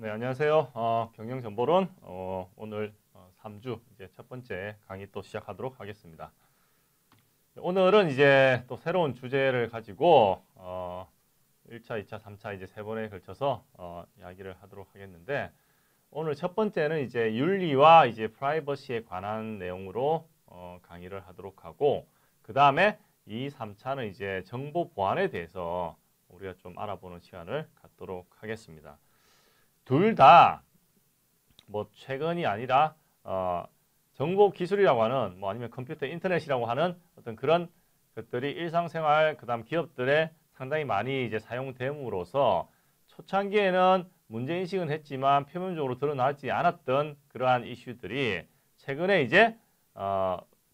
네, 안녕하세요. 경영정보론 오늘 3주 이제 첫 번째 강의 또 시작하도록 하겠습니다. 오늘은 이제 또 새로운 주제를 가지고 1차, 2차, 3차 이제 3번에 걸쳐서 이야기를 하도록 하겠는데, 오늘 첫 번째는 이제 윤리와 이제 프라이버시에 관한 내용으로 강의를 하도록 하고, 그 다음에 2, 3차는 이제 정보 보안에 대해서 우리가 좀 알아보는 시간을 갖도록 하겠습니다. 둘 다 뭐 최근이 아니라 정보 기술이라고 하는 뭐 아니면 컴퓨터 인터넷이라고 하는 어떤 그런 것들이 일상생활 그다음 기업들에 상당히 많이 이제 사용됨으로써 초창기에는 문제인식은 했지만 표면적으로 드러나지 않았던 그러한 이슈들이 최근에 이제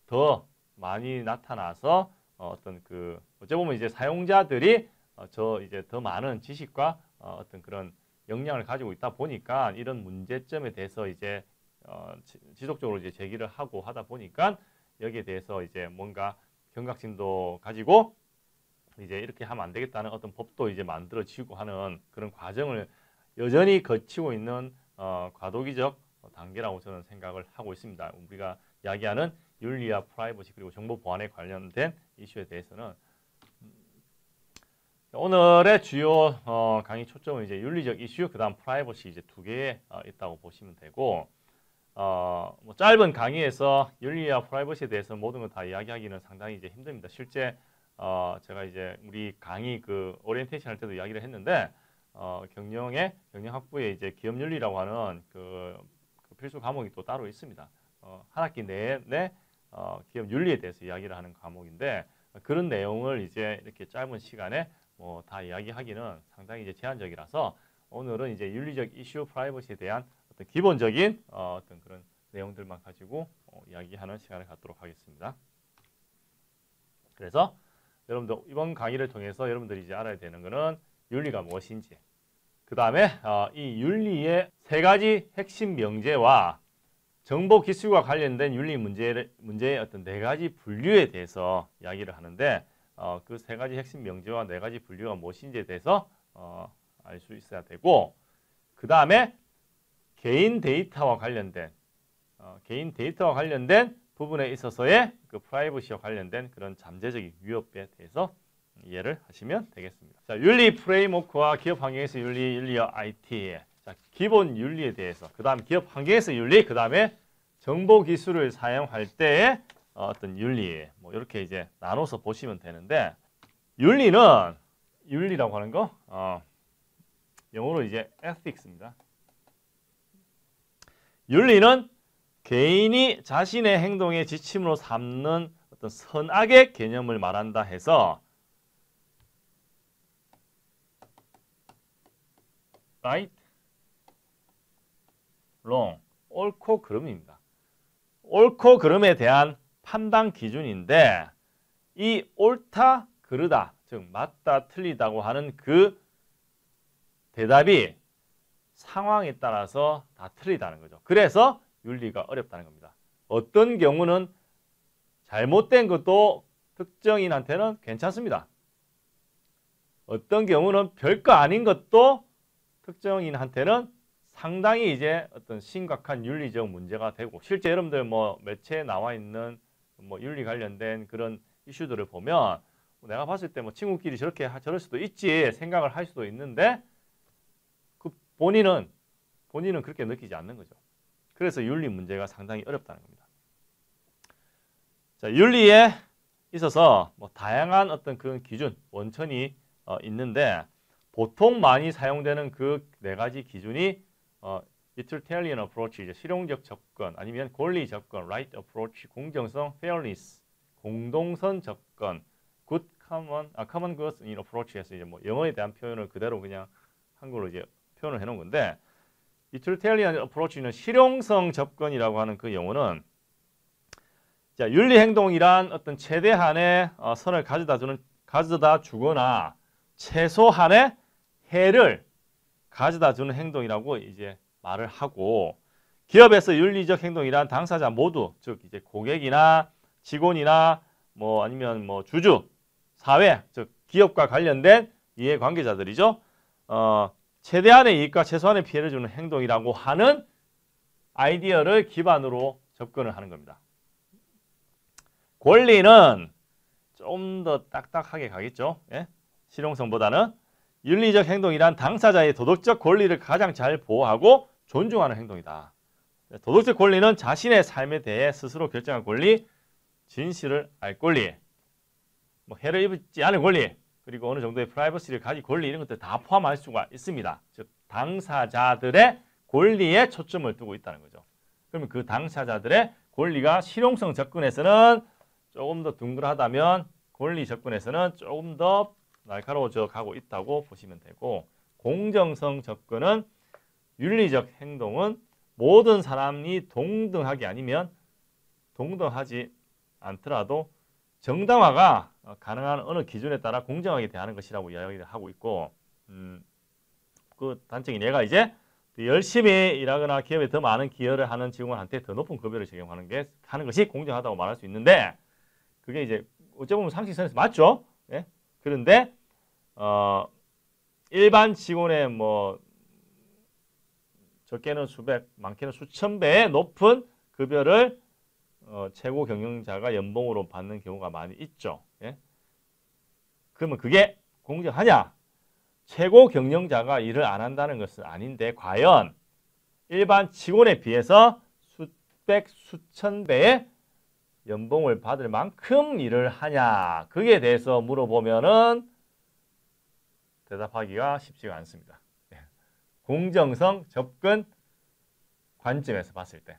더 많이 나타나서 어떤 그 어찌 보면 이제 사용자들이 이제 더 많은 지식과 어떤 그런 역량을 가지고 있다 보니까 이런 문제점에 대해서 이제 지속적으로 이제 제기를 하고 하다 보니까 여기에 대해서 이제 뭔가 경각심도 가지고 이제 이렇게 하면 안 되겠다는 어떤 법도 이제 만들어지고 하는 그런 과정을 여전히 거치고 있는 과도기적 단계라고 저는 생각을 하고 있습니다. 우리가 이야기하는 윤리와 프라이버시 그리고 정보 보안에 관련된 이슈에 대해서는 오늘의 주요 강의 초점은 이제 윤리적 이슈, 그다음 프라이버시 이제 두 개에 있다고 보시면 되고, 뭐 짧은 강의에서 윤리와 프라이버시에 대해서 모든 걸 다 이야기하기는 상당히 이제 힘듭니다. 실제 제가 이제 우리 강의 그 오리엔테이션 할 때도 이야기를 했는데, 경영학부에 이제 기업윤리라고 하는 그 필수 과목이 또 따로 있습니다. 한 학기 내내 기업윤리에 대해서 이야기를 하는 과목인데, 그런 내용을 이제 이렇게 짧은 시간에 다 이야기하기는 상당히 이제 제한적이라서 오늘은 이제 윤리적 이슈 프라이버시에 대한 어떤 기본적인 어떤 그런 내용들만 가지고 이야기하는 시간을 갖도록 하겠습니다. 그래서 여러분들 이번 강의를 통해서 여러분들이 이제 알아야 되는 거는 윤리가 무엇인지, 그 다음에 이 윤리의 세 가지 핵심 명제와 정보 기술과 관련된 윤리 문제의 어떤 네 가지 분류에 대해서 이야기를 하는데, 그 세 가지 핵심 명제와 네 가지 분류가 무엇인지에 대해서 알 수 있어야 되고, 그 다음에 개인 데이터와 관련된 부분에 있어서의 그 프라이버시와 관련된 그런 잠재적인 위협에 대해서 이해를 하시면 되겠습니다. 자, 윤리 프레임워크와 기업 환경에서 윤리와 IT. 자, 기본 윤리에 대해서, 그 다음 기업 환경에서 윤리, 그 다음에 정보 기술을 사용할 때의 어떤 윤리, 뭐 이렇게 이제 나눠서 보시면 되는데, 윤리라고 하는 거 영어로 이제 ethics입니다. 윤리는 개인이 자신의 행동의 지침으로 삼는 어떤 선악의 개념을 말한다 해서 right, wrong, 옳고 그름입니다. 옳고 그름에 대한 판단 기준인데, 이 옳다, 그르다, 즉 맞다, 틀리다고 하는 그 대답이 상황에 따라서 다 틀리다는 거죠. 그래서 윤리가 어렵다는 겁니다. 어떤 경우는 잘못된 것도 특정인한테는 괜찮습니다. 어떤 경우는 별거 아닌 것도 특정인한테는 상당히 이제 어떤 심각한 윤리적 문제가 되고, 실제 여러분들 뭐 매체에 나와 있는 뭐 윤리 관련된 그런 이슈들을 보면 내가 봤을 때 뭐 친구끼리 저럴 수도 있지 생각을 할 수도 있는데, 그 본인은 그렇게 느끼지 않는 거죠. 그래서 윤리 문제가 상당히 어렵다는 겁니다. 자, 윤리에 있어서 뭐 다양한 어떤 그런 기준, 원천이 있는데, 보통 많이 사용되는 그 네 가지 기준이 utilitarian approach, 이제 실용적 접근, 아니면 권리 접근, right approach, 공정성, fairness, 공동선 접근, good common goods in approach에서 이제 뭐 영어에 대한 표현을 그대로 그냥 한글로 이제 표현을 해놓은 건데, utilitarian approach는 실용성 접근이라고 하는 그 용어는, 자, 윤리 행동이란 어떤 최대한의 선을 가져다 주거나 최소한의 해를 가져다 주는 행동이라고 이제 말을 하고, 기업에서 윤리적 행동이란 당사자 모두, 즉 이제 고객이나 직원이나 뭐 아니면 뭐 주주, 사회, 즉 기업과 관련된 이해관계자들이죠. 최대한의 이익과 최소한의 피해를 주는 행동이라고 하는 아이디어를 기반으로 접근을 하는 겁니다. 권리는 좀 더 딱딱하게 가겠죠. 예? 실용성보다는 윤리적 행동이란 당사자의 도덕적 권리를 가장 잘 보호하고 존중하는 행동이다. 도덕적 권리는 자신의 삶에 대해 스스로 결정할 권리, 진실을 알 권리, 뭐 해를 입지 않을 권리, 그리고 어느 정도의 프라이버시를 가질 권리 이런 것들 다 포함할 수가 있습니다. 즉 당사자들의 권리에 초점을 두고 있다는 거죠. 그러면 그 당사자들의 권리가 실용성 접근에서는 조금 더 둥글하다면 권리 접근에서는 조금 더 날카로워져 가고 있다고 보시면 되고, 공정성 접근은 윤리적 행동은 모든 사람이 동등하게 아니면 동등하지 않더라도 정당화가 가능한 어느 기준에 따라 공정하게 대하는 것이라고 이야기를 하고 있고, 그 단적인 예가 이제 열심히 일하거나 기업에 더 많은 기여를 하는 직원한테 더 높은 급여를 적용하는 것이 공정하다고 말할 수 있는데, 그게 이제 어찌 보면 상식선에서 맞죠. 예? 그런데 일반 직원의 뭐 적게는 수백, 많게는 수천 배의 높은 급여를 최고 경영자가 연봉으로 받는 경우가 많이 있죠. 예? 그러면 그게 공정하냐? 최고 경영자가 일을 안 한다는 것은 아닌데 과연 일반 직원에 비해서 수백, 수천 배의 연봉을 받을 만큼 일을 하냐? 거기에 대해서 물어보면은 대답하기가 쉽지가 않습니다. 공정성 접근 관점에서 봤을 때,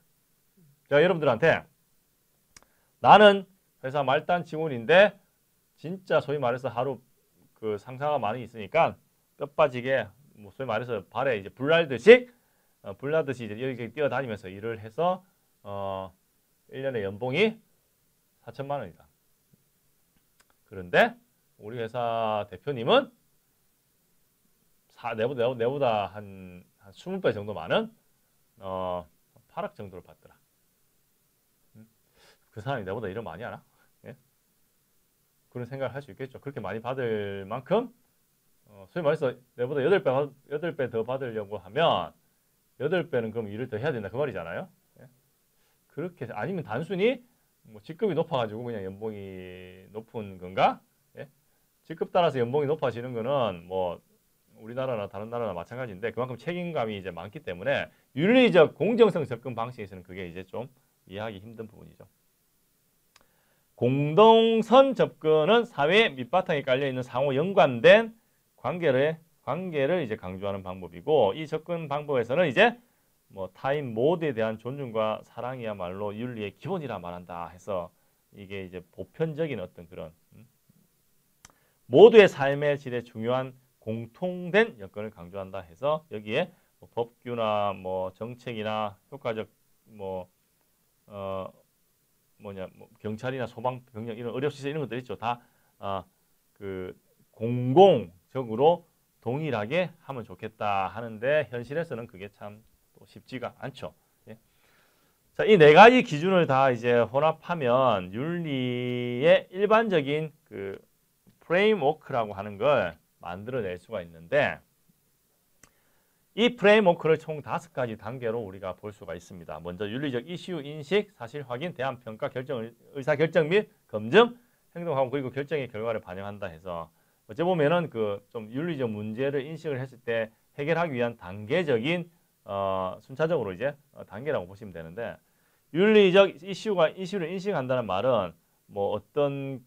제가 여러분들한테 나는 회사 말단 직원인데 진짜 소위 말해서 하루 그 상사가 많이 있으니까 뼈 빠지게 뭐 소위 말해서 발에 이제 불날듯이 이제 이렇게 뛰어다니면서 일을 해서 1년에 연봉이 4천만 원이다. 그런데 우리 회사 대표님은 내보다 한 20배 정도 많은 8억 정도를 받더라. 그 사람이 내보다 일을 많이 하나? 예? 그런 생각을 할 수 있겠죠. 그렇게 많이 받을 만큼 소위 말해서 내보다 8배 더 받으려고 하면 8배는 그럼 일을 더 해야 된다 그 말이잖아요. 예? 그렇게 아니면 단순히 뭐 직급이 높아가지고 그냥 연봉이 높은 건가? 예? 직급 따라서 연봉이 높아지는 거는 뭐 우리나라나 다른 나라나 마찬가지인데 그만큼 책임감이 이제 많기 때문에 윤리적 공정성 접근 방식에서는 그게 이제 좀 이해하기 힘든 부분이죠. 공동선 접근은 사회 밑바탕에 깔려 있는 상호 연관된 관계를 이제 강조하는 방법이고, 이 접근 방법에서는 이제 뭐 타인 모두에 대한 존중과 사랑이야말로 윤리의 기본이라 말한다 해서 이게 이제 보편적인 어떤 그런 모두의 삶의 질에 중요한 공통된 여건을 강조한다 해서 여기에 뭐 법규나 뭐 정책이나 효과적 뭐 경찰이나 소방 병력 이런 의료시설 이런 것들 있죠. 다 그 공공적으로 동일하게 하면 좋겠다 하는데 현실에서는 그게 참 또 쉽지가 않죠. 예. 자, 이 네 가지 기준을 다 이제 혼합하면 윤리의 일반적인 그 프레임워크라고 하는 걸 만들어낼 수가 있는데, 이 프레임워크를 총 5가지 단계로 우리가 볼 수가 있습니다. 먼저 윤리적 이슈 인식, 사실 확인, 대안 평가, 의사결정 및 검증, 행동하고 그리고 결정의 결과를 반영한다 해서 어째 보면은 그 좀 윤리적 문제를 인식을 했을 때 해결하기 위한 단계적인 순차적으로 이제 단계라고 보시면 되는데, 윤리적 이슈를 인식한다는 말은 뭐 어떤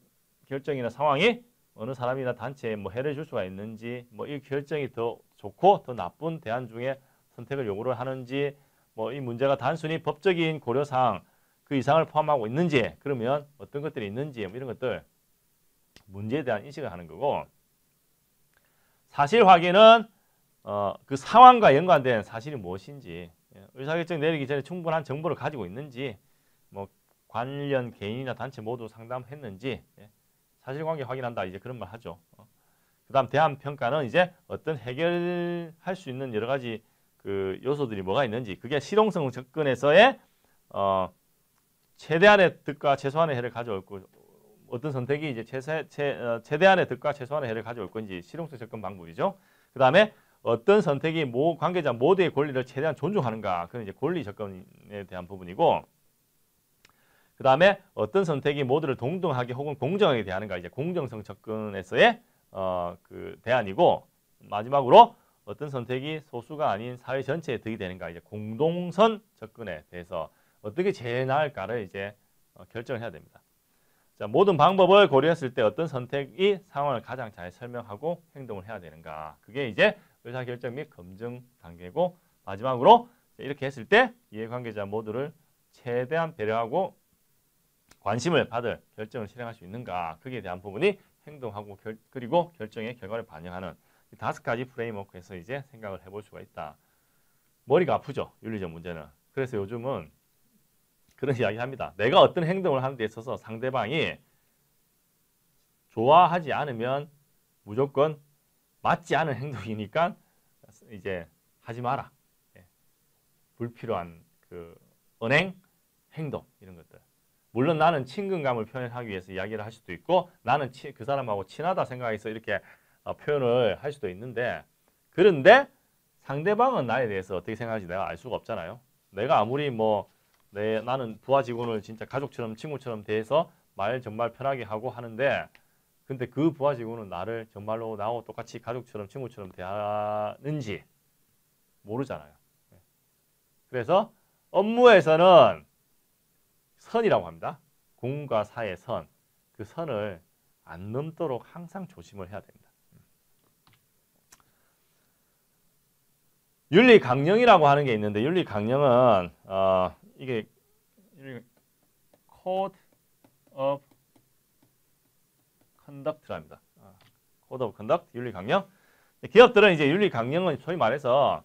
결정이나 상황이 어느 사람이나 단체에 뭐 해를 줄 수가 있는지, 뭐 이 결정이 더 좋고 더 나쁜 대안 중에 선택을 요구를 하는지, 뭐 이 문제가 단순히 법적인 고려사항 그 이상을 포함하고 있는지, 그러면 어떤 것들이 있는지 뭐 이런 것들 문제에 대한 인식을 하는 거고, 사실 확인은 그 상황과 연관된 사실이 무엇인지, 의사결정 내리기 전에 충분한 정보를 가지고 있는지, 뭐 관련 개인이나 단체 모두 상담했는지, 사실관계 확인한다 이제 그런 말 하죠. 그다음 대안 평가는 이제 어떤 해결할 수 있는 여러 가지 그 요소들이 뭐가 있는지, 그게 실용성 접근에서의 최대한의 득과 최소한의 해를 가져올 거, 어떤 선택이 이제 최대한의 득과 최소한의 해를 가져올 건지 실용성 접근 방법이죠. 그다음에 어떤 선택이 관계자 모두의 권리를 최대한 존중하는가. 그건 이제 권리 접근에 대한 부분이고, 그 다음에 어떤 선택이 모두를 동등하게 혹은 공정하게 대하는가. 이제 공정성 접근에서의 그 대안이고, 마지막으로 어떤 선택이 소수가 아닌 사회 전체에 득이 되는가. 이제 공동선 접근에 대해서 어떻게 제일 나을까를 이제 결정을 해야 됩니다. 자, 모든 방법을 고려했을 때 어떤 선택이 상황을 가장 잘 설명하고 행동을 해야 되는가. 그게 이제 의사결정 및 검증 단계고, 마지막으로 이렇게 했을 때 이해관계자 모두를 최대한 배려하고 관심을 받을 결정을 실행할 수 있는가. 거기에 대한 부분이 행동하고 그리고 결정의 결과를 반영하는 이 5가지 프레임워크에서 이제 생각을 해볼 수가 있다. 머리가 아프죠, 윤리적 문제는. 그래서 요즘은 그런 이야기 합니다. 내가 어떤 행동을 하는 데 있어서 상대방이 좋아하지 않으면 무조건 맞지 않은 행동이니까 이제 하지 마라. 불필요한 그 언행, 행동 이런 것들. 물론 나는 친근감을 표현하기 위해서 이야기를 할 수도 있고, 나는 그 사람하고 친하다 생각해서 이렇게 표현을 할 수도 있는데, 그런데 상대방은 나에 대해서 어떻게 생각하는지 내가 알 수가 없잖아요. 내가 아무리 나는 부하 직원을 진짜 가족처럼 친구처럼 대해서 말 정말 편하게 하고 하는데, 근데 그 부하 직원은 나를 정말로 나하고 똑같이 가족처럼 친구처럼 대하는지 모르잖아요. 그래서 업무에서는 선이라고 합니다. 공과 사의 선. 그 선을 안 넘도록 항상 조심을 해야 됩니다. 윤리 강령이라고 하는 게 있는데, 윤리 강령은 이게 Code of Conduct랍니다. Code of Conduct, 윤리 강령. 기업들은 이제 윤리 강령은 소위 말해서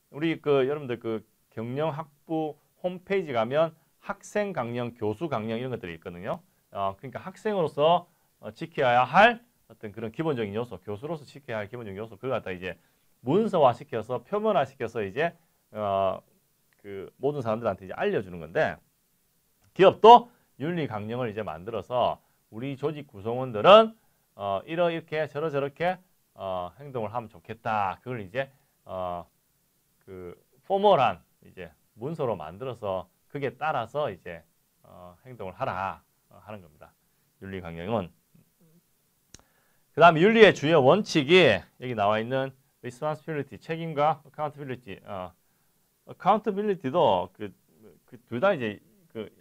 우리 여러분들 경영학부 홈페이지 가면 학생 강령, 교수 강령 이런 것들이 있거든요. 그러니까 학생으로서 지켜야 할 어떤 그런 기본적인 요소, 교수로서 지켜야 할 기본적인 요소, 그걸 갖다 이제 문서화 시켜서 표면화 시켜서 이제 그 모든 사람들한테 이제 알려주는 건데, 기업도 윤리 강령을 이제 만들어서 우리 조직 구성원들은 이렇게 저렇게 행동을 하면 좋겠다. 그걸 이제 그 포멀한 이제 문서로 만들어서 그게 따라서 이제 행동을 하라 하는 겁니다. 윤리 강령은. 그 다음에 윤리의 주요 원칙이 여기 나와 있는 responsibility, 책임과 accountability. accountability도 둘 다 이제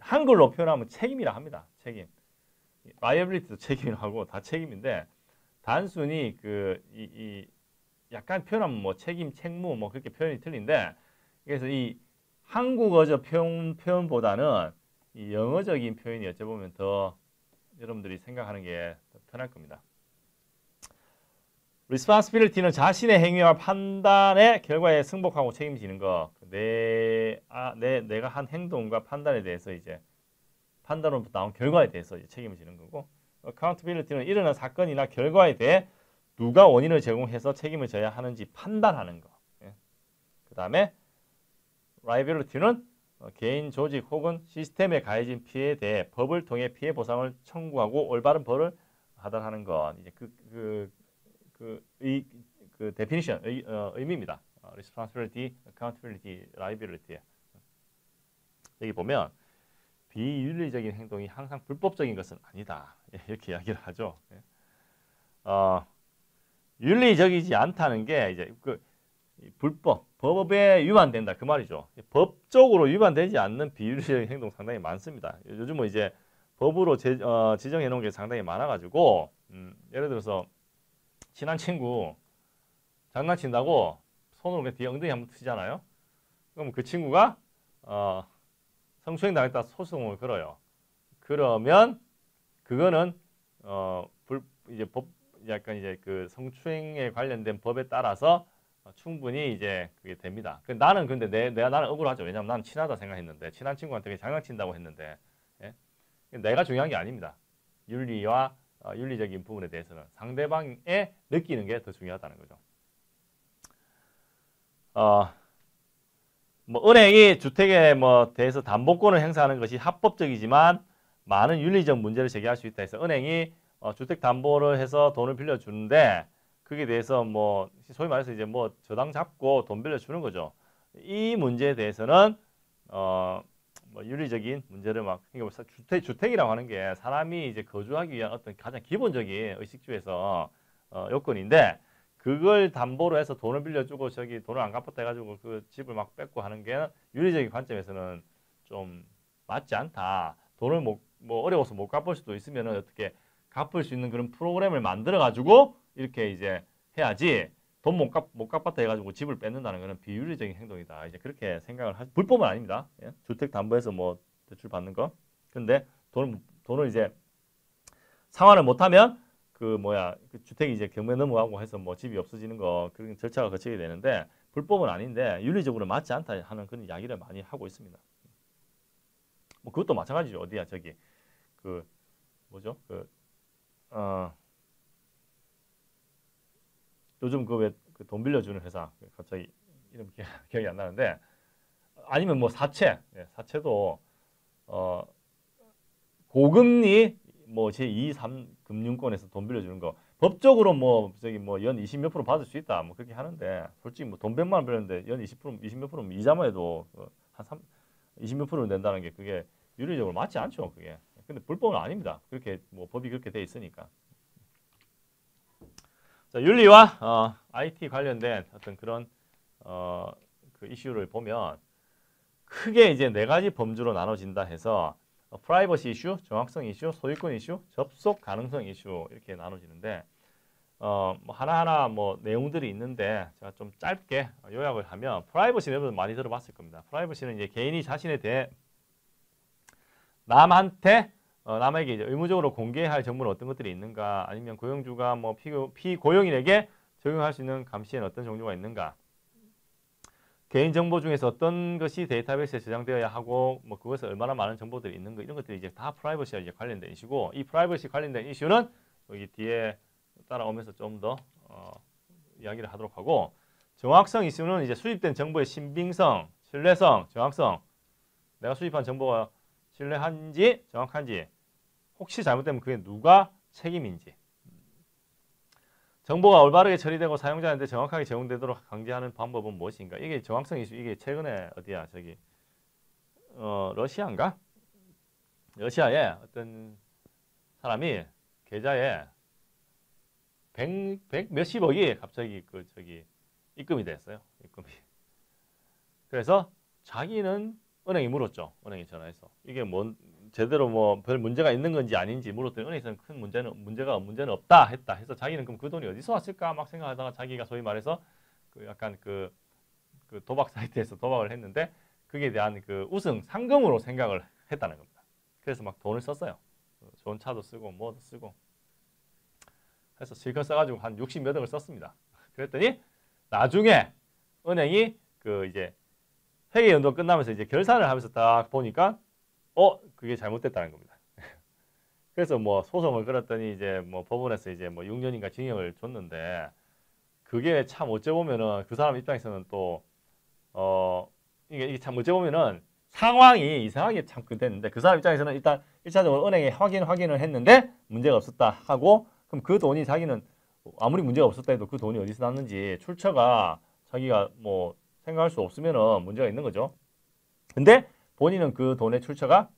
한글로 표현하면 책임이라 합니다. 책임. liability도 책임이라고 다 책임인데, 단순히 약간 표현하면 책임, 책무 그렇게 표현이 틀린데, 그래서 이 한국어적 표현보다는 이 영어적인 표현이 어찌 보면 더 여러분들이 생각하는 게 더 편할 겁니다. responsibility는 자신의 행위와 판단의 결과에 승복하고 책임지는 거. 내가 한 행동과 판단에 대해서 이제 판단으로부터 나온 결과에 대해서 이제 책임을 지는 거고, accountability는 일어난 사건이나 결과에 대해 누가 원인을 제공해서 책임을 져야 하는지 판단하는 거. 그 다음에 liability는 개인, 조직 혹은 시스템에 가해진 피해에 대해 법을 통해 피해 보상을 청구하고 올바른 벌을 하달하는 것. 이제 definition, 의미입니다. responsibility, accountability, liability. 여기 보면 비윤리적인 행동이 항상 불법적인 것은 아니다. 이렇게 이야기를 하죠. 윤리적이지 않다는 게 이제 법에 위반된다 그 말이죠. 법적으로 위반되지 않는 비윤리적인 행동 상당히 많습니다. 요즘은 이제 법으로 지정해 놓은 게 상당히 많아가지고, 예를 들어서 친한 친구 장난친다고 손으로 그냥 뒤에 엉덩이 한번 트잖아요. 그럼 그 친구가 성추행 당했다 소송을 걸어요. 그러면 그거는 이제 약간 이제 그 성추행에 관련된 법에 따라서 충분히 이제 그게 됩니다. 나는 근데 나는 억울하죠. 왜냐하면 나는 친하다 생각했는데, 친한 친구한테 장난친다고 했는데, 예? 내가 중요한 게 아닙니다. 윤리와 윤리적인 부분에 대해서는 상대방에 느끼는 게 더 중요하다는 거죠. 은행이 주택에 대해서 담보권을 행사하는 것이 합법적이지만 많은 윤리적 문제를 제기할 수 있다 해서 은행이 주택 담보를 해서 돈을 빌려주는데, 거기에 대해서 뭐 소위 말해서 이제 뭐 저당 잡고 돈 빌려주는 거죠. 이 문제에 대해서는 뭐 윤리적인 문제를 막 그러니까 주택이라고 하는 게 사람이 이제 거주하기 위한 어떤 가장 기본적인 의식주에서 요건인데 그걸 담보로 해서 돈을 빌려주고 저기 돈을 안 갚았다 해가지고 그 집을 막 뺏고 하는 게 윤리적인 관점에서는 좀 맞지 않다. 돈을 뭐 어려워서 못 갚을 수도 있으면은 어떻게 갚을 수 있는 그런 프로그램을 만들어 가지고 이렇게 이제 해야지 돈 못 갚았다 해가지고 집을 뺏는다는 것은 비윤리적인 행동이다. 이제 그렇게 생각을 불법은 아닙니다. 예? 주택 담보에서 뭐 대출 받는 거. 근데 돈을 이제 상환을 못하면 그 주택이 이제 경매 넘어가고 해서 뭐 집이 없어지는 거 그런 절차가 거치게 되는데 불법은 아닌데 윤리적으로 맞지 않다 하는 그런 이야기를 많이 하고 있습니다. 뭐 그것도 마찬가지죠. 어디야 저기 그 뭐죠 요즘 그 왜 그 돈 빌려주는 회사 갑자기 이름 기억이 안 나는데 아니면 뭐 사채도 고금리 뭐 제2, 3 금융권에서 돈 빌려주는 거 법적으로 뭐 저기 뭐 연 20몇 프로 받을 수 있다 뭐 그렇게 하는데 솔직히 뭐 돈 100만 원 빌렸는데 연 20몇 프로 이자만 해도 한 20몇 프로를 낸다는 게 그게 윤리적으로 맞지 않죠 그게. 근데 불법은 아닙니다. 그렇게 뭐 법이 그렇게 돼 있으니까. 자, 윤리와 IT 관련된 어떤 그런 그 이슈를 보면 크게 이제 네 가지 범주로 나눠진다 해서 프라이버시 이슈, 정확성 이슈, 소유권 이슈, 접속 가능성 이슈 이렇게 나눠지는데 뭐 하나하나 뭐 내용들이 있는데 제가 좀 짧게 요약을 하면 프라이버시는 여러분 많이 들어봤을 겁니다. 프라이버시는 이제 개인이 자신에 대해 남에게 이제 의무적으로 공개해야 할 정보는 어떤 것들이 있는가, 아니면 고용주가 뭐 피고용인에게 적용할 수 있는 감시에는 어떤 종류가 있는가, 개인정보 중에서 어떤 것이 데이터베이스에 저장되어야 하고 뭐 그것에 얼마나 많은 정보들이 있는가, 이런 것들이 이제 다 프라이버시와 이제 관련된 이슈고, 이 프라이버시 관련된 이슈는 여기 뒤에 따라오면서 좀 더 이야기를 하도록 하고, 정확성 이슈는 이제 수집된 정보의 신빙성, 신뢰성, 정확성, 내가 수집한 정보가 신뢰한지 정확한지, 혹시 잘못되면 그게 누가 책임인지, 정보가 올바르게 처리되고 사용자한테 정확하게 제공되도록 강제하는 방법은 무엇인가. 이게 정확성 이슈. 이게 최근에 어디야 저기 러시아인가? 러시아에 어떤 사람이 계좌에 100 몇십억이 갑자기 그 저기 입금이 됐어요. 입금이. 그래서 자기는 은행이 물었죠. 은행에 전화해서 이게 제대로 뭐 별 문제가 있는 건지 아닌지 물었더니 은행에서는 큰 문제는 없다 했다 해서 자기는 그럼 그 돈이 어디서 왔을까 막 생각하다가 자기가 소위 말해서 그 약간 그 도박 사이트에서 도박을 했는데 그게 대한 그 우승 상금으로 생각을 했다는 겁니다. 그래서 막 돈을 썼어요. 좋은 차도 쓰고 뭐도 쓰고 해서 실컷 써가지고 한 60몇 억을 썼습니다. 그랬더니 나중에 은행이 그 이제 회계 연도 끝나면서 이제 결산을 하면서 딱 보니까 그게 잘못됐다는 겁니다. 그래서 뭐 소송을 걸었더니 이제 뭐 법원에서 이제 뭐 6년인가 징역을 줬는데, 그게 참 어찌 보면은 그 사람 입장에서는 또 이게 참 어찌 보면은 상황이 이상하게 참 됐는데, 그 사람 입장에서는 일단 1차적으로 은행에 확인을 했는데 문제가 없었다 하고, 그럼 그 돈이 자기는 아무리 문제가 없었다 해도 그 돈이 어디서 났는지 출처가 자기가 뭐 생각할 수 없으면은 문제가 있는 거죠. 근데 본인은 그 돈의 출처가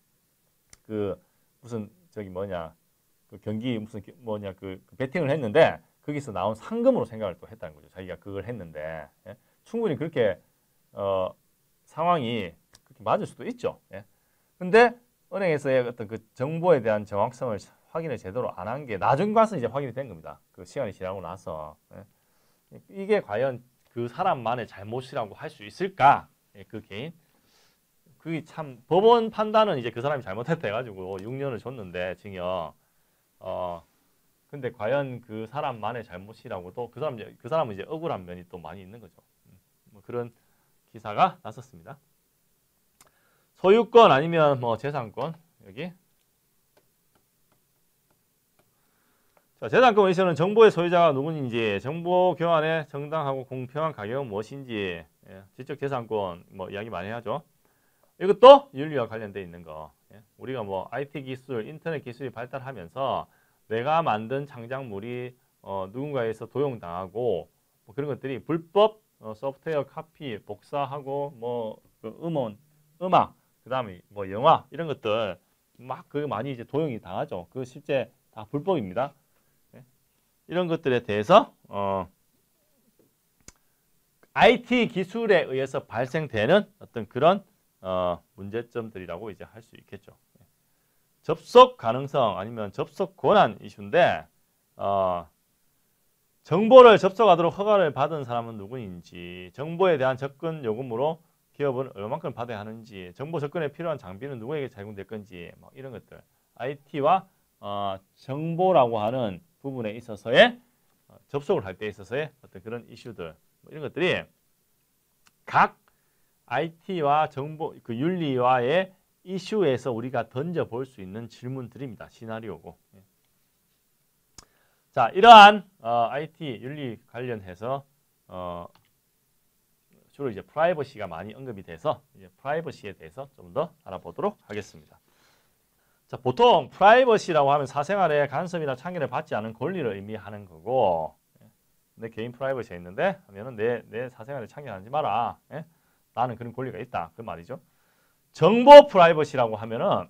그 무슨 저기 그 경기 무슨 그 베팅을 했는데 거기서 나온 상금으로 생각을 또 했다는 거죠. 자기가 그걸 했는데 충분히 그렇게 상황이 그렇게 맞을 수도 있죠. 근데 은행에서의 어떤 그 정보에 대한 정확성을 확인을 제대로 안 한 게 나중 가서 이제 확인이 된 겁니다. 그 시간이 지나고 나서 이게 과연 그 사람만의 잘못이라고 할 수 있을까? 그 개인. 그게 참 법원 판단은 이제 그 사람이 잘못했다 해가지고 6년을 줬는데 징역. 근데 과연 그 사람만의 잘못이라고도 그 사람은 이제 억울한 면이 또 많이 있는 거죠. 뭐 그런 기사가 났었습니다. 소유권 아니면 뭐 재산권 여기. 자, 재산권 이슈는 정보의 소유자가 누구인지, 정보 교환의 정당하고 공평한 가격은 무엇인지, 지적재산권 뭐 이야기 많이 하죠. 이것도 윤리와 관련돼 있는 거. 우리가 뭐 IT 기술, 인터넷 기술이 발달하면서 내가 만든 창작물이 누군가에서 도용당하고 뭐 그런 것들이 불법 소프트웨어 카피, 복사하고 그 음악, 그다음에 뭐 영화 이런 것들 막 그 많이 이제 도용이 당하죠. 그 실제 다 불법입니다. 네? 이런 것들에 대해서 IT 기술에 의해서 발생되는 어떤 그런 문제점들이라고 이제 할 수 있겠죠. 접속 가능성 아니면 접속 권한 이슈인데 정보를 접속하도록 허가를 받은 사람은 누구인지, 정보에 대한 접근 요금으로 기업은 얼마만큼 받아야 하는지, 정보 접근에 필요한 장비는 누구에게 제공될 건지, 막 이런 것들. IT와 정보라고 하는 부분에 있어서의 접속을 할 때 있어서의 어떤 그런 이슈들, 뭐 이런 것들이 각 IT와 정보 그 윤리와의 이슈에서 우리가 던져볼 수 있는 질문들입니다. 시나리오고. 자, 이러한 IT 윤리 관련해서 주로 이제 프라이버시가 많이 언급이 돼서 이제 프라이버시에 대해서 좀 더 알아보도록 하겠습니다. 자, 보통 프라이버시라고 하면 사생활의 간섭이나 참여를 받지 않은 권리를 의미하는 거고, 내 개인 프라이버시가 있는데 하면은 내 사생활에 참여하지 마라. 예? 나는 그런 권리가 있다. 그 말이죠. 정보 프라이버시라고 하면은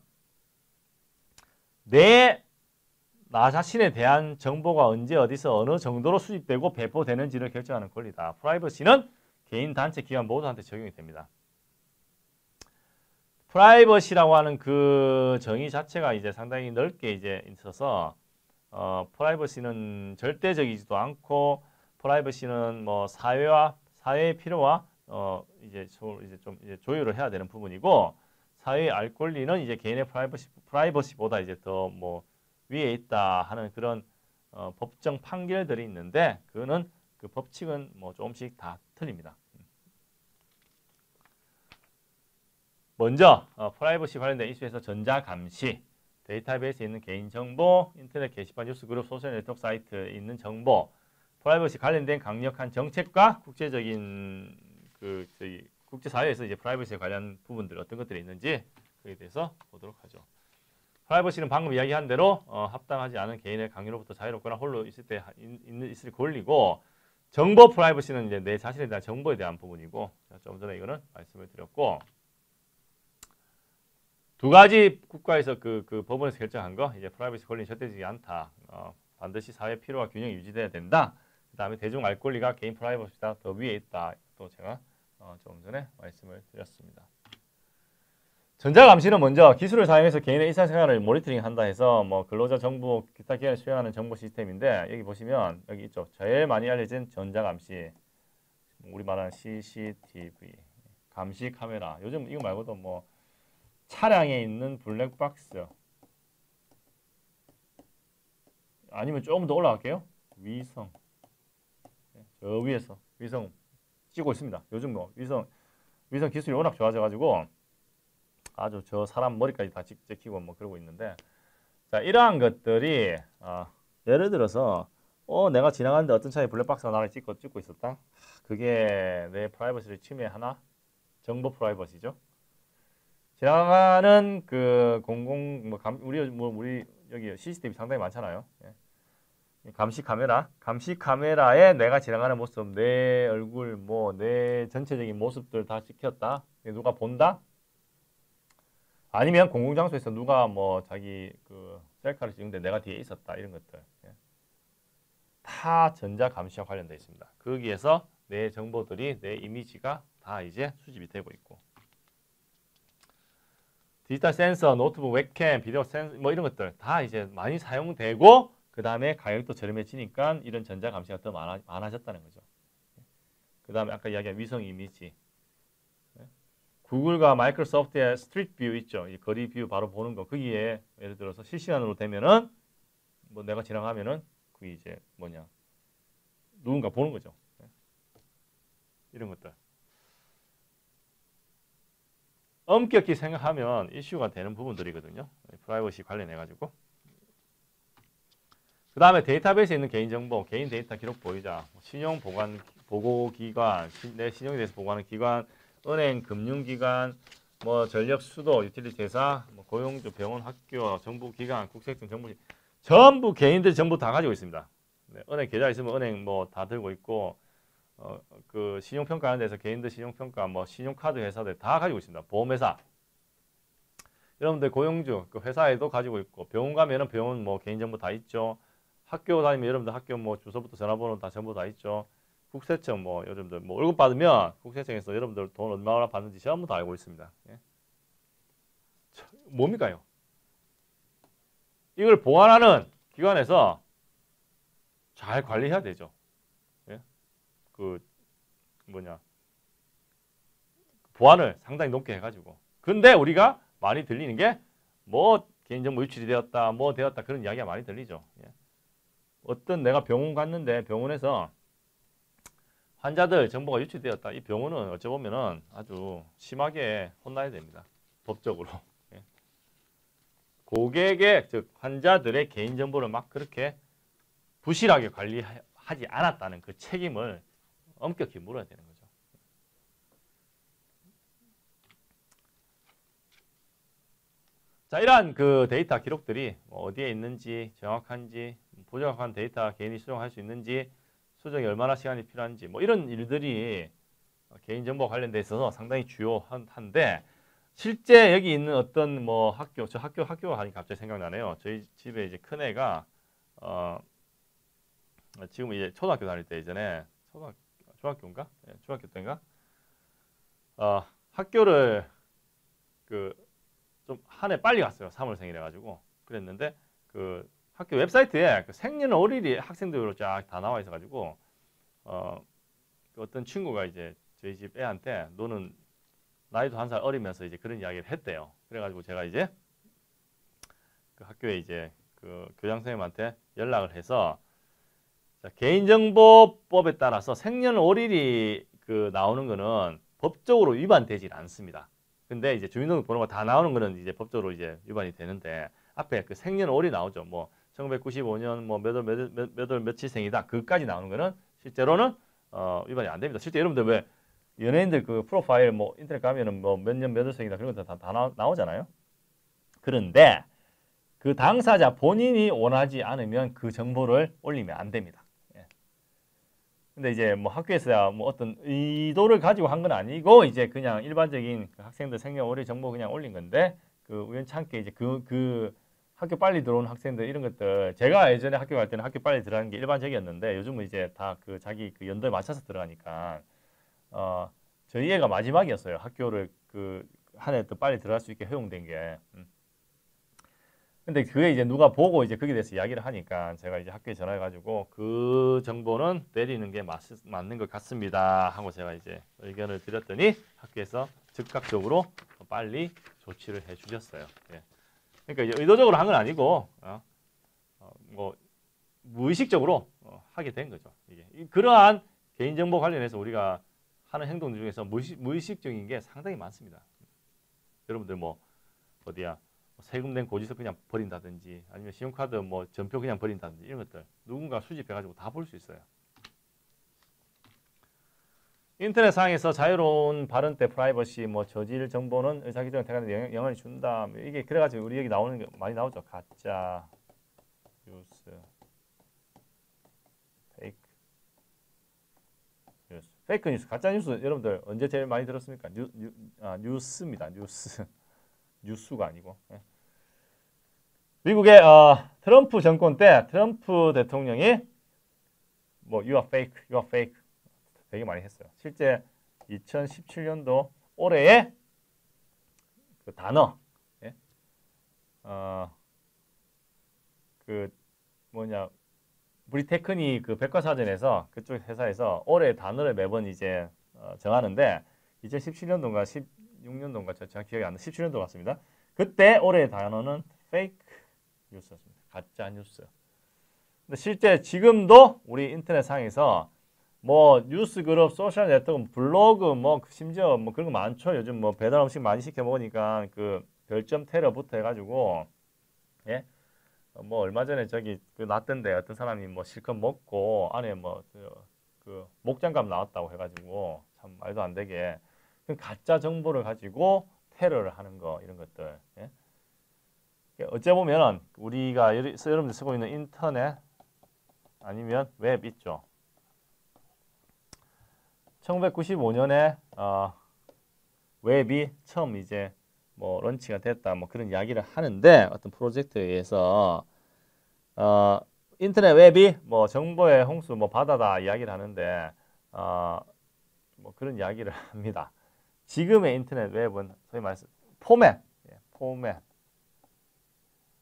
나 자신에 대한 정보가 언제 어디서 어느 정도로 수집되고 배포되는지를 결정하는 권리다. 프라이버시는 개인, 단체, 기관 모두한테 적용이 됩니다. 프라이버시라고 하는 그 정의 자체가 이제 상당히 넓게 이제 있어서 프라이버시는 절대적이지도 않고 프라이버시는 뭐 사회의 필요와 이제 좀 조율을 해야 되는 부분이고, 사회의 알 권리는 이제 개인의 프라이버시보다 이제 더 뭐 위에 있다 하는 그런 법정 판결들이 있는데, 그거는 그 법칙은 뭐 조금씩 다 틀립니다. 먼저 프라이버시 관련된 이슈에서 전자감시, 데이터베이스에 있는 개인정보, 인터넷 게시판, 뉴스그룹, 소셜네트워크 사이트에 있는 정보, 프라이버시 관련된 강력한 정책과 국제적인 국제사회에서 이제 프라이버시에 관련 부분들 어떤 것들이 있는지 그에 대해서 보도록 하죠. 프라이버시는 방금 이야기한 대로 합당하지 않은 개인의 강요로부터 자유롭거나 홀로 있을 권리고, 정보 프라이버시는 이제 내 자신에 대한 정보에 대한 부분이고, 좀 전에 이거는 말씀을 드렸고, 두 가지 국가에서 그 법원에서 결정한 거, 이제 프라이버시 권리는 절대적이지 않다. 반드시 사회 필요와 균형이 유지돼야 된다. 그 다음에 대중 알 권리가 개인 프라이버시보다 더 위에 있다. 또 제가 좀 전에 말씀을 드렸습니다. 전자감시는 먼저 기술을 사용해서 개인의 일상생활을 모니터링한다 해서 뭐 근로자, 정부, 기타 기관에 수행하는 정보 시스템인데, 여기 보시면 여기 있죠. 제일 많이 알려진 전자감시, 우리 말하는 CCTV, 감시 카메라. 요즘 이거 말고도 뭐 차량에 있는 블랙박스, 아니면 조금 더 올라갈게요. 위성, 저 위에서 위성 찍고 있습니다. 요즘 뭐 위성 기술이 워낙 좋아져가지고 아주 저 사람 머리까지 다 찍히고 뭐 그러고 있는데, 자, 이러한 것들이 예를 들어서 내가 지나가는데 어떤 차에 블랙박스가 나를 찍고 있었다. 그게 내 프라이버시를 침해하나? 정보 프라이버시죠. 지나가는 그 우리 여기 CCTV 상당히 많잖아요. 예. 감시 카메라에 내가 지나가는 모습, 내 얼굴, 뭐 내 전체적인 모습들 다 찍혔다. 누가 본다? 아니면 공공장소에서 누가 뭐 자기 그 셀카를 찍는데 내가 뒤에 있었다, 이런 것들. 예. 다 전자감시와 관련되어 있습니다. 거기에서 내 정보들이, 내 이미지가 다 이제 수집이 되고 있고, 디지털 센서, 노트북, 웹캠, 비디오 센서 뭐 이런 것들 다 이제 많이 사용되고, 그 다음에 가격도 저렴해지니까 이런 전자감시가 더 많아졌다는 거죠. 그 다음에 아까 이야기한 위성 이미지, 구글과 마이크로소프트의 스트리트 뷰 있죠. 이 거리 뷰 바로 보는 거. 거기에 예를 들어서 실시간으로 되면은 뭐 내가 지나가면은 그게 이제 누군가 보는 거죠. 이런 것들. 엄격히 생각하면 이슈가 되는 부분들이거든요. 프라이버시 관련해 가지고. 그 다음에 데이터베이스에 있는 개인정보, 개인 데이터 기록 보유자, 신용 보관 보고기관, 내 신용에 대해서 보고하는 기관, 은행, 금융기관, 뭐 전력, 수도, 유틸리티 회사, 뭐 고용주, 병원, 학교, 정부기관, 국세청, 정부, 전부 개인들 정보 다 가지고 있습니다. 네, 은행 계좌 있으면 은행 뭐 다 들고 있고 그 신용평가하는 데서 개인들 신용평가 뭐 신용카드 회사들 다 가지고 있습니다. 보험회사. 여러분들 고용주 그 회사에도 가지고 있고 병원 가면은 병원 뭐 개인정보 다 있죠. 학교 다니면 여러분들 학교 뭐 주소부터 전화번호 다 전부 다 있죠. 국세청 뭐 여러분들 뭐 월급 받으면 국세청에서 여러분들 돈 얼마나 받는지 전부 다 알고 있습니다. 예. 뭡니까요? 이걸 보관하는 기관에서 잘 관리해야 되죠. 예? 그 뭐냐 보안을 상당히 높게 해가지고. 근데 우리가 많이 들리는 게 뭐 개인정보 유출이 되었다, 뭐 되었다 그런 이야기가 많이 들리죠. 예. 어떤 내가 병원 갔는데 병원에서 환자들 정보가 유출되었다. 이 병원은 어찌 보면은 아주 심하게 혼나야 됩니다. 법적으로. 예. 고객의 즉 환자들의 개인정보를 막 그렇게 부실하게 관리하지 않았다는 그 책임을 엄격히 물어야 되는 거죠. 자, 이러한 그 데이터 기록들이 어디에 있는지 정확한지 부정확한 데이터 개인이 수정할 수 있는지 수정이 얼마나 시간이 필요한지 뭐 이런 일들이 개인정보 관련돼 있어서 상당히 주요한데 실제 여기 있는 어떤 뭐 학교 학교가 하니까 갑자기 생각나네요. 저희 집에 이제 큰 애가 지금 이제 초등학교 다닐 때 예전에 중학교인가? 네, 중학교 때인가? 학교를 그 좀 한 해 빨리 갔어요. 3월생이라 가지고 그랬는데 그 학교 웹사이트에 그 생년월일이 학생들로 쫙 다 나와 있어 가지고 어떤 친구가 이제 저희 집 애한테 너는 나이도 한 살 어리면서 이제 그런 이야기를 했대요. 그래가지고 제가 이제 그 학교에 이제 그 교장 선생님한테 연락을 해서 자, 개인정보법에 따라서 생년월일이 그 나오는 거는 법적으로 위반되질 않습니다. 근데 이제 주민등록번호가 다 나오는 거는 이제 법적으로 이제 위반이 되는데 앞에 그 생년월일 나오죠. 뭐 1995년 뭐 몇월 며칠생이다. 그까지 나오는 거는 실제로는 위반이 안 됩니다. 실제 여러분들 왜 연예인들 그 프로파일 뭐 인터넷 가면은 뭐 몇 년 몇 월생이다 그런 것도 다 나오잖아요. 그런데 그 당사자 본인이 원하지 않으면 그 정보를 올리면 안 됩니다. 근데 이제 뭐 학교에서야 뭐 어떤 의도를 가지고 한 건 아니고 이제 그냥 일반적인 그 학생들 생년월일 정보 그냥 올린 건데 그 우연찮게 이제 그 학교 빨리 들어오는 학생들 이런 것들 제가 예전에 학교 갈 때는 학교 빨리 들어가는 게 일반적이었는데 요즘은 이제 다 그 자기 그 연도에 맞춰서 들어가니까 저희 애가 마지막이었어요. 학교를 그 한 해 더 빨리 들어갈 수 있게 허용된 게. 근데 그게 이제 누가 보고 이제 거기에 대해서 이야기를 하니까 제가 이제 학교에 전화해가지고 그 정보는 내리는 게 맞는 것 같습니다 하고 제가 이제 의견을 드렸더니 학교에서 즉각적으로 빨리 조치를 해주셨어요. 예. 그러니까 이제 의도적으로 한 건 아니고 뭐 무의식적으로 하게 된 거죠. 이게 그러한 개인정보 관련해서 우리가 하는 행동 중에서 무의식적인 게 상당히 많습니다. 여러분들 뭐 어디야? 세금 낸 고지서 그냥 버린다든지 아니면 신용카드 뭐 전표 그냥 버린다든지 이런 것들 누군가 수집해가지고 다 볼 수 있어요. 인터넷 상에서 자유로운 발언 때 프라이버시 뭐 저질 정보는 의사결정에 대한 영향을 준다. 이게 그래가지고 우리 여기 나오는 게 많이 나오죠. 가짜 뉴스, 페이크 뉴스, 가짜 뉴스 여러분들 언제 제일 많이 들었습니까? 뉴스입니다. 뉴스가 아니고. 예. 미국의 트럼프 정권 때 트럼프 대통령이 뭐 you are fake 되게 많이 했어요. 실제 2017년도 올해의 그 단어, 예? 그 뭐냐 브리테크니 그 백과사전에서 그쪽 회사에서 올해 단어를 매번 이제 정하는데 2017년도인가 16년도인가 정확히 기억이 안 나. 17년도 같습니다. 그때 올해의 단어는 페이크 뉴스였습니다. 가짜 뉴스. 근데 실제 지금도 우리 인터넷 상에서 뭐 뉴스 그룹, 소셜 네트워크, 블로그 뭐 심지어 뭐 그런 거 많죠. 요즘 뭐 배달 음식 많이 시켜 먹으니까 그 별점 테러부터 해가지고 예. 뭐 얼마 전에 저기 그 났던데 어떤 사람이 뭐 실컷 먹고 안에 뭐 그 목장갑 나왔다고 해가지고 참 말도 안 되게 가짜 정보를 가지고 테러를 하는 거 이런 것들. 예? 어째 보면 우리가 여러분들 쓰고 있는 인터넷 아니면 웹 있죠. 1995년에 웹이 처음 이제 뭐 런치가 됐다 뭐 그런 이야기를 하는데 어떤 프로젝트에 의해서 인터넷 웹이 뭐 정보의 홍수 뭐 바다다 이야기를 하는데 뭐 그런 이야기를 합니다. 지금의 인터넷 웹은 소위 말해서 포맷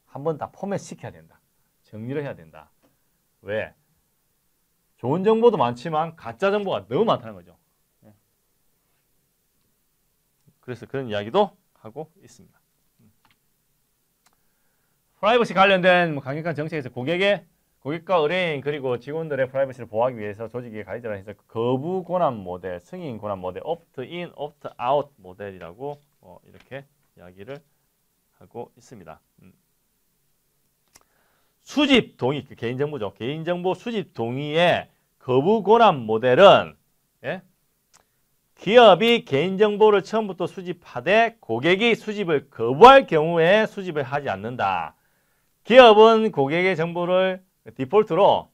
한번 다 포맷 시켜야 된다. 정리를 해야 된다. 왜? 좋은 정보도 많지만 가짜 정보가 너무 많다는 거죠. 그래서 그런 이야기도 하고 있습니다. 프라이버시 관련된 뭐 강력한 정책에서 고객과 의뢰인 그리고 직원들의 프라이버시를 보호하기 위해서 조직이 가이드라인 해서 거부 권한 모델, 승인 권한 모델, 옵트인, 옵트아웃 모델이라고 이렇게 이야기를 하고 있습니다. 수집 동의, 개인정보죠. 개인정보 수집 동의의 거부 권한 모델은 기업이 개인정보를 처음부터 수집하되 고객이 수집을 거부할 경우에 수집을 하지 않는다. 기업은 고객의 정보를 디폴트로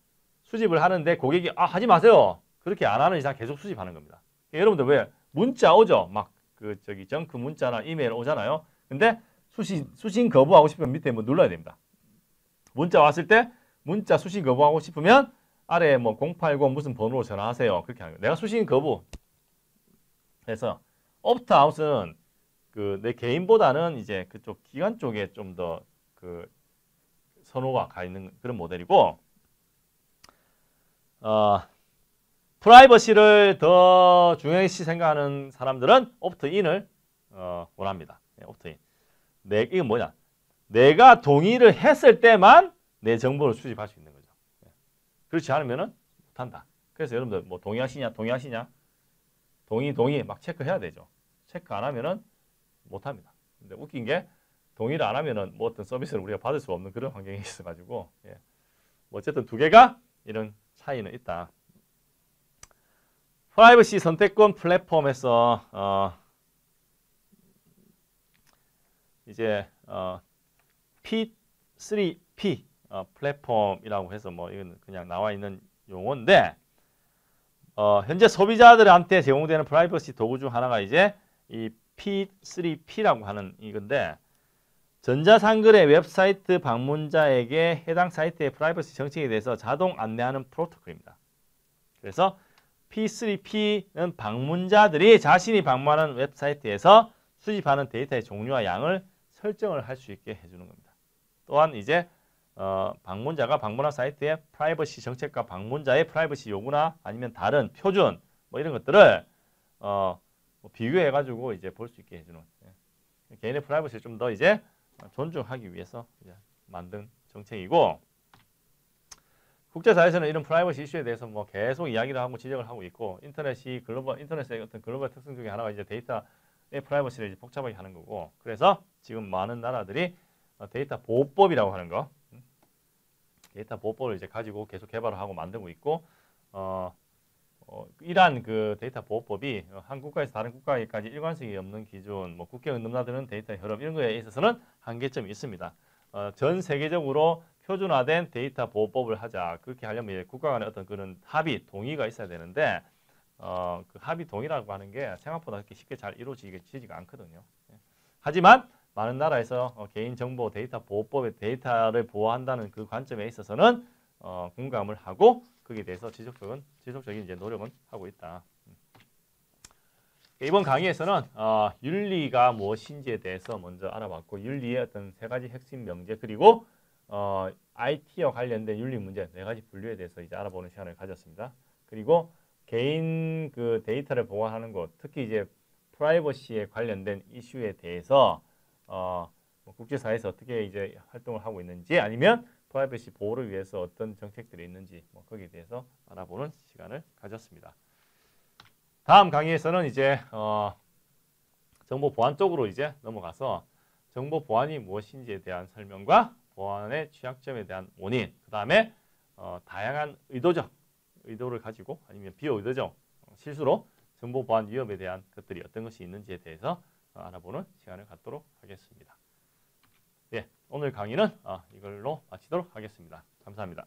수집을 하는데 고객이 하지 마세요. 그렇게 안 하는 이상 계속 수집하는 겁니다. 여러분들 왜 문자 오죠? 막 정크 문자나 이메일 오잖아요. 근데 수신 거부하고 싶으면 밑에 뭐 눌러야 됩니다. 문자 왔을 때 문자 수신 거부하고 싶으면 아래 뭐 080 무슨 번호로 전화하세요. 그렇게 하는 거예요. 내가 수신 거부 해서 옵트아웃은 내 개인보다는 이제 그쪽 기관 쪽에 좀 더 선호가 가 있는 그런 모델이고 프라이버시를 더 중요시 생각하는 사람들은 옵트인을 원합니다. 옵트인. 이게 뭐냐? 내가 동의를 했을 때만 내 정보를 수집할 수 있는 거죠. 그렇지 않으면은 못한다. 그래서 여러분들 뭐 동의하시냐? 동의 막 체크해야 되죠. 체크 안 하면은 못합니다. 근데 웃긴 게 동의를 안 하면은 뭐 어떤 서비스를 우리가 받을 수 없는 그런 환경에 있어가지고 뭐 어쨌든 두 개가 이런 차이는 있다. 프라이버시 선택권 플랫폼에서 이제 P3P 플랫폼이라고 해서 뭐 이건 그냥 나와 있는 용어인데 현재 소비자들한테 제공되는 프라이버시 도구 중 하나가 이제 이 P3P라고 하는 이건데 전자상거래 웹사이트 방문자에게 해당 사이트의 프라이버시 정책에 대해서 자동 안내하는 프로토콜입니다. 그래서 P3P는 방문자들이 자신이 방문하는 웹사이트에서 수집하는 데이터의 종류와 양을 설정을 할 수 있게 해주는 겁니다. 또한 이제 방문자가 방문한 사이트의 프라이버시 정책과 방문자의 프라이버시 요구나 아니면 다른 표준 뭐 이런 것들을 뭐 비교해가지고 이제 볼 수 있게 해주는 개인의 프라이버시를 좀 더 이제 존중하기 위해서 이제 만든 정책이고 국제사회에서는 이런 프라이버시 이슈에 대해서 뭐 계속 이야기를 하고 지적을 하고 있고 인터넷의 어떤 글로벌 특성 중에 하나가 이제 데이터의 프라이버시를 이제 복잡하게 하는 거고 그래서 지금 많은 나라들이 데이터 보호법이라고 하는 거 데이터 보호법을 이제 가지고 계속 개발을 하고 만들고 있고 이러한 그 데이터 보호법이 한 국가에서 다른 국가에까지 일관성이 없는 기준, 뭐 국경을 넘나드는 데이터 협업 이런 거에 있어서는 한계점이 있습니다. 전 세계적으로 표준화된 데이터 보호법을 하자. 그렇게 하려면 국가 간의 어떤 그런 합의, 동의가 있어야 되는데 그 합의 동의라고 하는 게 생각보다 그렇게 쉽게 잘 이루어지지가 않거든요. 하지만 많은 나라에서 개인정보 데이터 보호법의 데이터를 보호한다는 그 관점에 있어서는 공감을 하고 거기에 대해서 지속적인 이제 노력은 하고 있다. 이번 강의에서는 윤리가 무엇인지에 대해서 먼저 알아봤고 윤리의 어떤 세 가지 핵심 명제 그리고 IT와 관련된 윤리 문제 네 가지 분류에 대해서 이제 알아보는 시간을 가졌습니다. 그리고 개인 그 데이터를 보호하는 것, 특히 이제 프라이버시에 관련된 이슈에 대해서 뭐 국제사회에서 어떻게 이제 활동을 하고 있는지 아니면 프라이버시 보호를 위해서 어떤 정책들이 있는지 뭐 거기에 대해서 알아보는 시간을 가졌습니다. 다음 강의에서는 이제 정보 보안 쪽으로 이제 넘어가서 정보 보안이 무엇인지에 대한 설명과 보안의 취약점에 대한 원인, 그 다음에 다양한 의도를 가지고 아니면 비의도적 실수로 정보 보안 위협에 대한 것들이 어떤 것이 있는지에 대해서 알아보는 시간을 갖도록 하겠습니다. 네, 오늘 강의는 이걸로 마치도록 하겠습니다. 감사합니다.